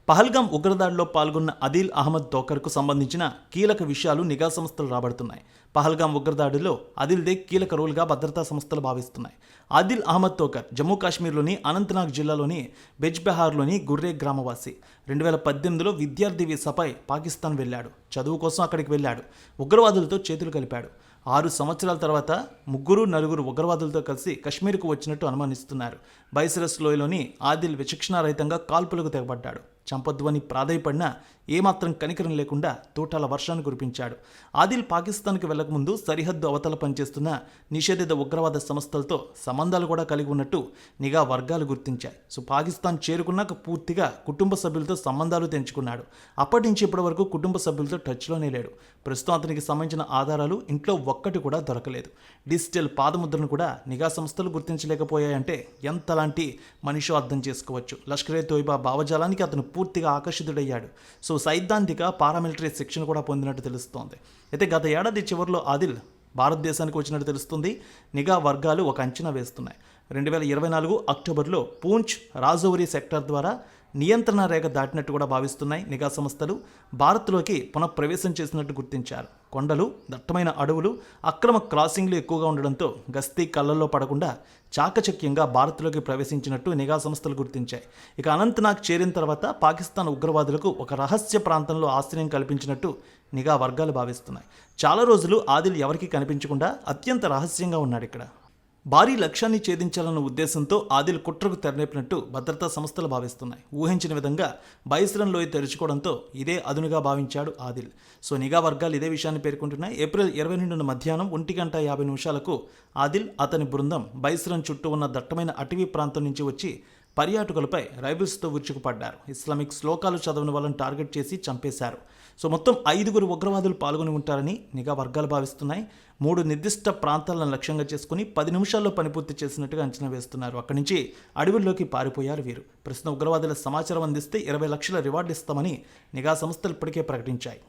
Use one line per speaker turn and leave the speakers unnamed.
పహల్గాం ఉగ్రదాడిలో పాల్గొన్న అదిల్ అహ్మద్ తోకర్కు సంబంధించిన కీలక విషయాలు నిఘా సంస్థలు రాబడుతున్నాయి. పహల్గాం ఉగ్రదాడిలో అదిల్దే కీలక రోల్గా భద్రతా సంస్థలు భావిస్తున్నాయి. అదిల్ అహ్మద్ తోకర్ జమ్మూ కాశ్మీర్లోని అనంతనాగ్ జిల్లాలోని బెజ్బెహార్లోని గుర్రే గ్రామవాసి. 2018లో విద్యార్థి వీసాపై పాకిస్తాన్ వెళ్ళాడు. చదువు కోసం అక్కడికి వెళ్ళాడు. ఉగ్రవాదులతో చేతులు కలిపాడు. 6 సంవత్సరాల తర్వాత నలుగురు ఉగ్రవాదులతో కలిసి కశ్మీర్కు వచ్చినట్టు అనుమానిస్తున్నారు. బైసరస్ లోయలోని ఆదిల్ విచక్షణారహితంగా కాల్పులకు తెగబడ్డాడు. చంపొద్దు అని ప్రాధేయపడినా ఏమాత్రం కనికరం లేకుండా తూటాల వర్షాన్ని కురిపించాడు. ఆదిల్ పాకిస్తాన్కి వెళ్లకముందు సరిహద్దు అవతల పనిచేస్తున్న నిషేధిత ఉగ్రవాద సంస్థలతో సంబంధాలు కూడా కలిగి ఉన్నట్టు నిఘా వర్గాలు గుర్తించాయి. పాకిస్తాన్ చేరుకున్నాక పూర్తిగా కుటుంబ సభ్యులతో సంబంధాలు తెంచుకున్నాడు. అప్పటి నుంచి ఇప్పటి వరకు కుటుంబ సభ్యులతో టచ్లోనే లేడు. ప్రస్తుతం అతనికి సంబంధించిన ఆధారాలు ఇంట్లో ఒక్కటి కూడా దొరకలేదు. డిజిటల్ పాదముద్రను కూడా నిఘా సంస్థలు గుర్తించలేకపోయాయంటే ఎంతలాంటి మనిషో అర్థం చేసుకోవచ్చు. లష్కరే తోయిబా భావజాలానికి అతను పూర్తిగా ఆకర్షితుడయ్యాడు. సైద్ధాంతిక పారామిలిటరీ శిక్షణ కూడా పొందినట్టు తెలుస్తోంది. అయితే గత ఏడాది చివరిలో ఆదిల్ భారతదేశానికి వచ్చినట్టు తెలుస్తుంది. నిఘా వర్గాలు ఒక అంచనా వేస్తున్నాయి. 2024 అక్టోబర్లో పూంచ్ రాజౌరి సెక్టార్ ద్వారా నియంత్రణ రేఖ దాటినట్టు కూడా భావిస్తున్నాయి. నిఘా సంస్థలు భారత్లోకి పునఃప్రవేశం చేసినట్టు గుర్తించారు. కొండలు, దట్టమైన అడవులు, అక్రమ క్రాసింగ్లు ఎక్కువగా ఉండడంతో గస్తీ కళ్ళల్లో పడకుండా చాకచక్యంగా భారత్లోకి ప్రవేశించినట్టు నిఘా సంస్థలు గుర్తించాయి. ఇక అనంతనాగ్ చేరిన తర్వాత పాకిస్తాన్ ఉగ్రవాదులకు ఒక రహస్య ప్రాంతంలో ఆశ్రయం కల్పించినట్టు నిఘా వర్గాలు భావిస్తున్నాయి. చాలా రోజులు ఆదిల్ ఎవరికీ కనిపించకుండా అత్యంత రహస్యంగా ఉన్నాడు ఇక్కడ. భారీ లక్ష్యాన్ని ఛేదించాలన్న ఉద్దేశంతో ఆదిల్ కుట్రకు తెరలేపినట్టు భద్రతా సంస్థలు భావిస్తున్నాయి. ఊహించిన విధంగా బైసరన్ లోయ తెరుచుకోవడంతో ఇదే అదునుగా భావించాడు ఆదిల్. నిఘా వర్గాలు ఇదే విషయాన్ని పేర్కొంటున్నాయి. ఏప్రిల్ 22 మధ్యాహ్నం 1:50 ఆదిల్ అతని బృందం బైసరన్ చుట్టూ ఉన్న దట్టమైన అటవీ ప్రాంతం నుంచి వచ్చి పర్యాటకులపై రైఫిల్స్తో విరుచుకుపడ్డారు. ఇస్లామిక్ శ్లోకాలు చదవని వాళ్ళని టార్గెట్ చేసి చంపేశారు. మొత్తం 5 ఉగ్రవాదులు పాల్గొని ఉంటారని నిఘా వర్గాలు భావిస్తున్నాయి. 3 నిర్దిష్ట ప్రాంతాలను లక్ష్యంగా చేసుకుని 10 నిమిషాల్లో పని పూర్తి చేసినట్టుగా అంచనా వేస్తున్నారు. అక్కడి నుంచి అడవుల్లోకి పారిపోయారు వీరు. ప్రస్తుతం ఉగ్రవాదుల సమాచారం అందిస్తే 20 లక్షల రివార్డు ఇస్తామని నిఘా సంస్థలు ఇప్పటికే ప్రకటించాయి.